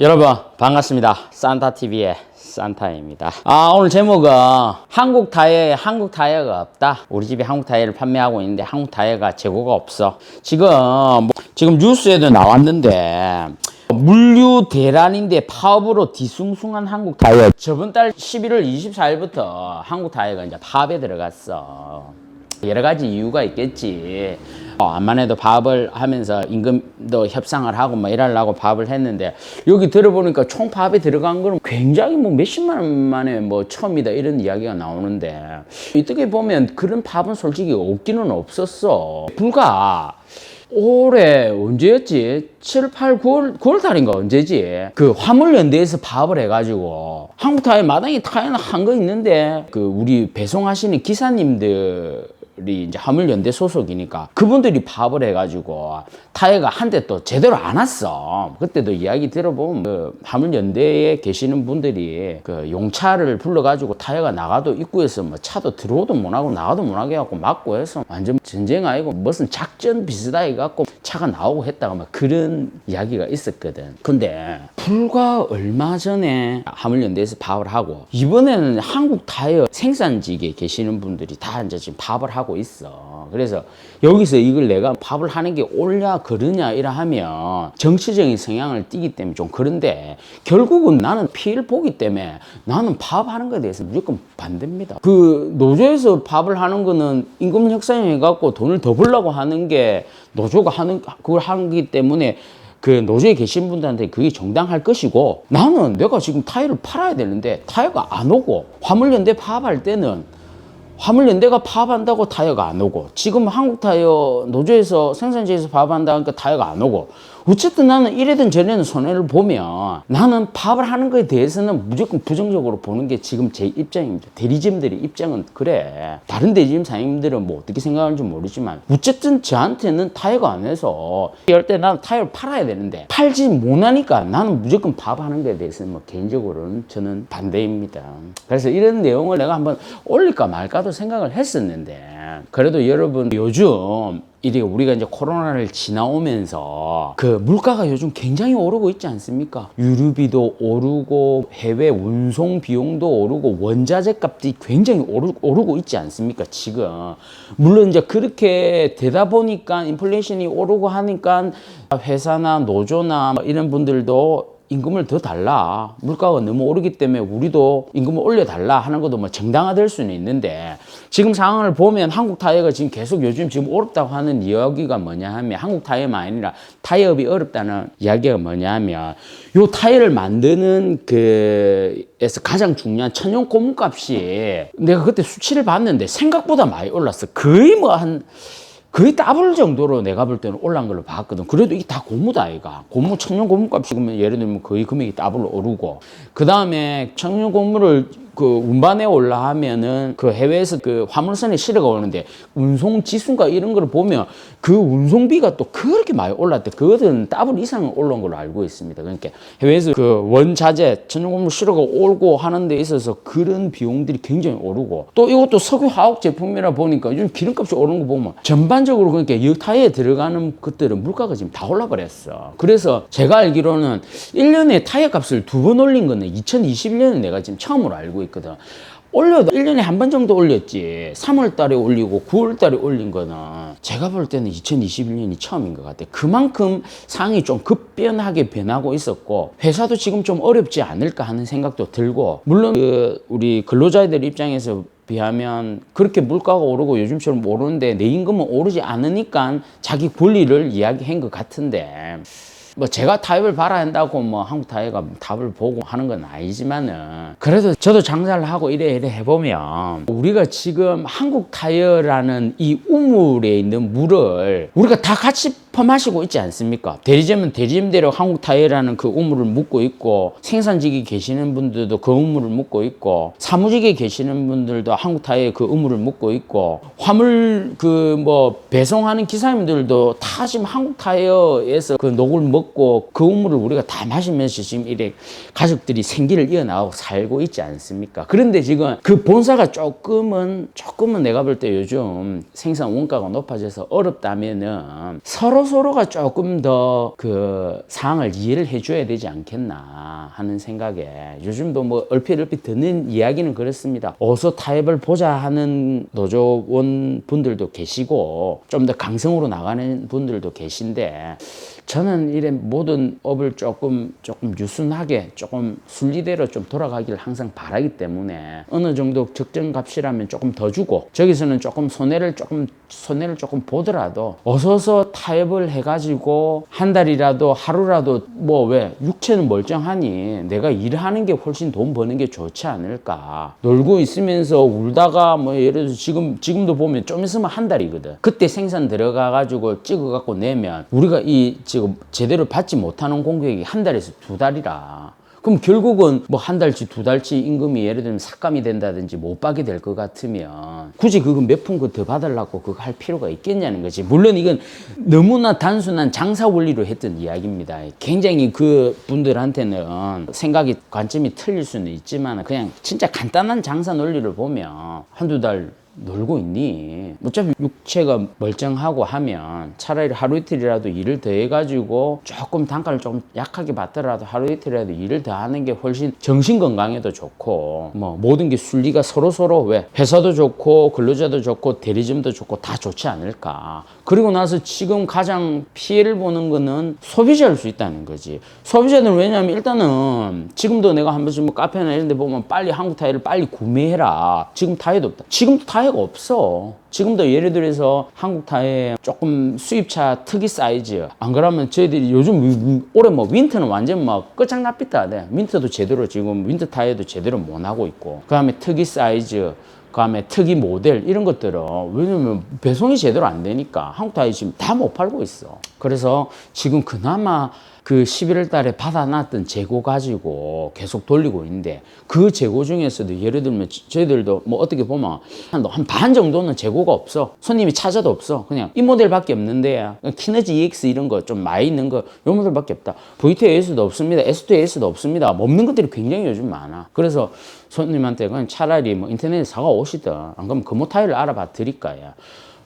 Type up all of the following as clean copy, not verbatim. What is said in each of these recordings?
여러분 반갑습니다. 산타TV의 산타입니다. 오늘 제목은 한국 타이어가 없다. 우리 집에 한국 타이어를 판매하고 있는데 한국 타이어가 재고가 없어. 지금 뉴스에도 나왔는데 물류 대란인데 파업으로 뒤숭숭한 한국 타이어. 저번 달 11월 24일부터 한국 타이어가 이제 파업에 들어갔어. 여러 가지 이유가 있겠지. 암만 해도 파업을 하면서 임금도 협상을 하고 뭐 이러려고 파업을 했는데, 여기 들어보니까 총 파업에 들어간 거는 굉장히 뭐 몇십만 원 만에 뭐 처음이다 이런 이야기가 나오는데, 어떻게 보면 그런 파업은 솔직히 없기는 없었어. 불과 올해 언제였지? 7, 8, 9월 달인가 언제지? 그 화물연대에서 파업을 해가지고 한국 타이어 마당에 타이어는 한 거 있는데, 그 우리 배송하시는 기사님들이 이제 화물연대 소속이니까 그분들이 파업을 해가지고 타이어가 한 대 또 제대로 안 왔어. 그때도 이야기 들어보면 그 화물연대에 계시는 분들이 그 용차를 불러가지고 타이어가 나가도 입구에서 뭐 차도 들어오도 못하고 나가도 못하게 해갖고 막고 해서 완전 전쟁 아니고 무슨 작전 비슷하게 해갖고 차가 나오고 했다가 막 그런 이야기가 있었거든. 근데 불과 얼마 전에 화물연대에서 파업을 하고, 이번에는 한국 타이어 생산직에 계시는 분들이 다 이제 지금 파업을 하고 있어. 그래서 여기서 이걸 내가 파업을 하는 게 옳냐 그러냐 이라 하면 정치적인 성향을 띠기 때문에 좀 그런데, 결국은 나는 피해를 보기 때문에 나는 파업하는 것에 대해서 무조건 반대입니다. 그 노조에서 파업을 하는 거는 임금 협상해 갖고 돈을 더 벌려고 하는 게 노조가 그걸 하기 때문에 그 노조에 계신 분들한테 그게 정당할 것이고, 나는 내가 지금 타이어를 팔아야 되는데 타이어가 안 오고, 화물연대 파업할 때는 화물연대가 파업한다고 타이어가 안 오고, 지금 한국 타이어 노조에서 생산지에서 파업한다니까 타이어가 안 오고, 어쨌든 나는 이래든 저래든 손해를 보면 나는 파업을 하는 것에 대해서는 무조건 부정적으로 보는 게 지금 제 입장입니다. 대리점들의 입장은 그래. 다른 대리점 사장님들은 뭐 어떻게 생각하는지 모르지만 어쨌든 저한테는 타이어가 안 해서 이럴 때 나는 타이어를 팔아야 되는데 팔지 못하니까 나는 무조건 파업하는 것에 대해서는 뭐 개인적으로는 저는 반대입니다. 그래서 이런 내용을 내가 한번 올릴까 말까도 생각을 했었는데, 그래도 여러분 요즘 이게 우리가 이제 코로나를 지나오면서 그 물가가 요즘 굉장히 오르고 있지 않습니까? 유류비도 오르고 해외 운송 비용도 오르고 원자재 값이 굉장히 오르고 있지 않습니까? 지금 물론 이제 그렇게 되다 보니까 인플레이션이 오르고 하니까 회사나 노조나 이런 분들도 임금을 더 달라, 물가가 너무 오르기 때문에 우리도 임금을 올려달라 하는 것도 뭐 정당화될 수는 있는데, 지금 상황을 보면 한국 타이어가 지금 계속 요즘 지금 어렵다고 하는 이야기가 뭐냐 하면, 한국 타이어만 아니라 타이어업이 어렵다는 이야기가 뭐냐 하면, 요 타이어를 만드는 그에서 가장 중요한 천연 고무값이 내가 그때 수치를 봤는데 생각보다 많이 올랐어. 거의 더블 정도로 내가 볼 때는 올라간 걸로 봤거든. 그래도 이게 다 고무다, 이가. 천연 고무값이 그러면 예를 들면 거의 금액이 더블로 오르고, 그 다음에 천연 고무를 그 운반에 올라 하면은 그 해외에서 그 화물선에 실어가 오는데 운송 지수가 이런 걸 보면 그 운송비가 또 그렇게 많이 올랐대. 그것은 더블 이상 올라온 걸로 알고 있습니다. 그러니까 해외에서 그 원자재 천연고무 실어가 오고 하는 데 있어서 그런 비용들이 굉장히 오르고, 또 이것도 석유 화학 제품이라 보니까 요즘 기름값이 오르는 거 보면 전반적으로 그러니까 이 타이어에 들어가는 것들은 물가가 지금 다 올라버렸어. 그래서 제가 알기로는 1년에 타이어 값을 2번 올린 거는 2021년에 내가 지금 처음으로 알고 있거든. 올려도 1년에 한 번 정도 올렸지. 3월 달에 올리고 9월 달에 올린 거는 제가 볼 때는 2021년이 처음인 것 같아. 그만큼 상황이 좀 급변하게 변하고 있었고, 회사도 지금 좀 어렵지 않을까 하는 생각도 들고, 물론 우리 근로자들 입장에서 비하면 그렇게 물가가 오르고 요즘처럼 오르는데 내 임금은 오르지 않으니까 자기 권리를 이야기한 것 같은데, 뭐 제가 타협을 받아야 한다고 뭐 한국 타이어가 답을 보고 하는 건 아니지만은, 그래도 저도 장사를 하고 이래 해보면 우리가 지금 한국 타이어라는 이 우물에 있는 물을 우리가 다 같이 퍼마시고 있지 않습니까? 대리점은 대리점대로 한국 타이어라는 그 우물을 묻고 있고, 생산직에 계시는 분들도 그 우물을 묻고 있고, 사무직에 계시는 분들도 한국 타이어 그 우물을 묻고 있고, 화물 그 뭐 배송하는 기사님들도 다 지금 한국 타이어에서 그 녹을 먹고 그 우물을 우리가 다 마시면서 지금 이래 가족들이 생기를 이어나가고 살고 있지 않습니까? 그런데 지금 그 본사가 조금은 내가 볼 때 요즘 생산 원가가 높아져서 어렵다면은 서로 서로가 조금 더 그 상황을 이해를 해줘야 되지 않겠나 하는 생각에 요즘도 뭐 얼핏 듣는 이야기는 그렇습니다. 어서 타협을 보자 하는 노조원 분들도 계시고 좀 더 강성으로 나가는 분들도 계신데 저는 이런 모든 업을 조금 유순하게 조금 순리대로 좀 돌아가기를 항상 바라기 때문에 어느 정도 적정 값이라면 조금 더 주고 저기서는 조금 손해를 조금 보더라도 어서서 타협을 해가지고 한 달이라도 하루라도 뭐 왜 육체는 멀쩡하니 내가 일하는 게 훨씬 돈 버는 게 좋지 않을까. 놀고 있으면서 울다가 뭐 예를 들어서 지금도 보면 좀 있으면 한 달이거든. 그때 생산 들어가가지고 찍어갖고 내면 우리가 이 지금 제대로 받지 못하는 공격이 한 달에서 두 달이라. 그럼 결국은 뭐 한 달치 두 달치 임금이 예를 들면 삭감이 된다든지 못 받게 될 것 같으면 굳이 그거 몇 푼 더 받으려고 그거 할 필요가 있겠냐는 거지. 물론 이건 너무나 단순한 장사 원리로 했던 이야기입니다. 굉장히 그 분들한테는 생각이 관점이 틀릴 수는 있지만 그냥 진짜 간단한 장사 논리를 보면 한두 달 놀고 있니? 어차피 육체가 멀쩡하고 하면 차라리 하루 이틀이라도 일을 더 해가지고 조금 단가를 좀 약하게 받더라도 하루 이틀이라도 일을 더 하는 게 훨씬 정신 건강에도 좋고 뭐 모든 게 순리가 서로 왜 회사도 좋고 근로자도 좋고 대리점도 좋고 다 좋지 않을까. 그리고 나서 지금 가장 피해를 보는 거는 소비자일 수 있다는 거지. 소비자들은 왜냐하면 일단은 지금도 내가 한 번씩 뭐 카페나 이런 데 보면 빨리 한국 타이를 빨리 구매해라. 지금 타이도 없다. 지금도 타이가 없어. 지금도 예를 들어서 한국 타이에 조금 수입차 특이 사이즈 안 그러면 저희들이 요즘 올해 뭐 윈터는 완전 막 끝장납니다. 네. 윈터도 제대로 지금 윈터 타이어도 제대로 못 하고 있고 그 다음에 특이 사이즈 그 다음에 특이 모델 이런 것들은 왜냐면 배송이 제대로 안 되니까 한국 타이 지금 다 못 팔고 있어. 그래서 지금 그나마 그 11월 달에 받아놨던 재고 가지고 계속 돌리고 있는데 그 재고 중에서도 예를 들면 저희들도 뭐 어떻게 보면 한 반 정도는 재고가 없어. 손님이 찾아도 없어. 그냥 이 모델밖에 없는데 키너지 EX 이런 거 좀 많이 있는 거 요 모델밖에 없다. VTAS도 없습니다. S2S도 없습니다. 없는 것들이 굉장히 요즘 많아. 그래서 손님한테 그냥 차라리 뭐 인터넷에 사가 오시든 안 그러면 금호 타일을 알아봐 드릴까요?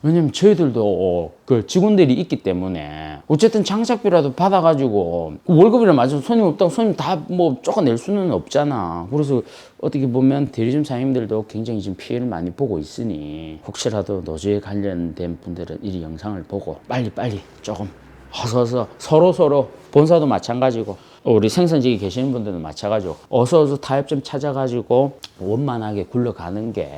왜냐면 저희들도 그 직원들이 있기 때문에 어쨌든 장착비라도 받아가지고 월급이라 맞아서 손님 없다고 손님 다 뭐 쫓아낼 수는 없잖아. 그래서 어떻게 보면 대리점 사장님들도 굉장히 지금 피해를 많이 보고 있으니 혹시라도 노조에 관련된 분들은 이 영상을 보고 빨리 조금 어서 서로 본사도 마찬가지고 우리 생산직에 계시는 분들도 마찬가지고 어서 타협점 찾아가지고 원만하게 굴러가는 게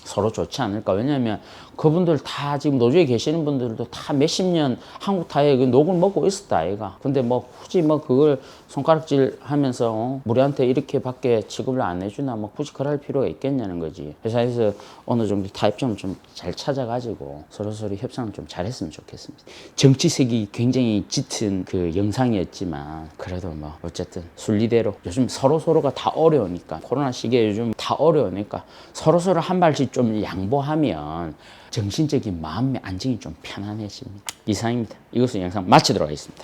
서로 좋지 않을까. 왜냐하면 그분들 다 지금 노조에 계시는 분들도 다 몇십 년 한국 타이에 그 녹을 먹고 있었다 아이가. 근데 뭐 굳이 뭐 그걸 손가락질 하면서 우리한테 이렇게밖에 취급을 안 해주나 뭐 굳이 그럴 필요가 있겠냐는 거지. 회사에서 어느 정도 타협점을 좀 잘 찾아가지고 서로 협상을 좀 잘했으면 좋겠습니다. 정치색이 굉장히 짙은 그 영상이었지만 그래도 뭐 어쨌든 순리대로 요즘 서로가 다 어려우니까 코로나 시기에 요즘 다 어려우니까 서로 한 발씩 좀 양보하면 정신적인 마음의 안정이 좀 편안해집니다. 이상입니다. 이것은 영상 마치도록 하겠습니다.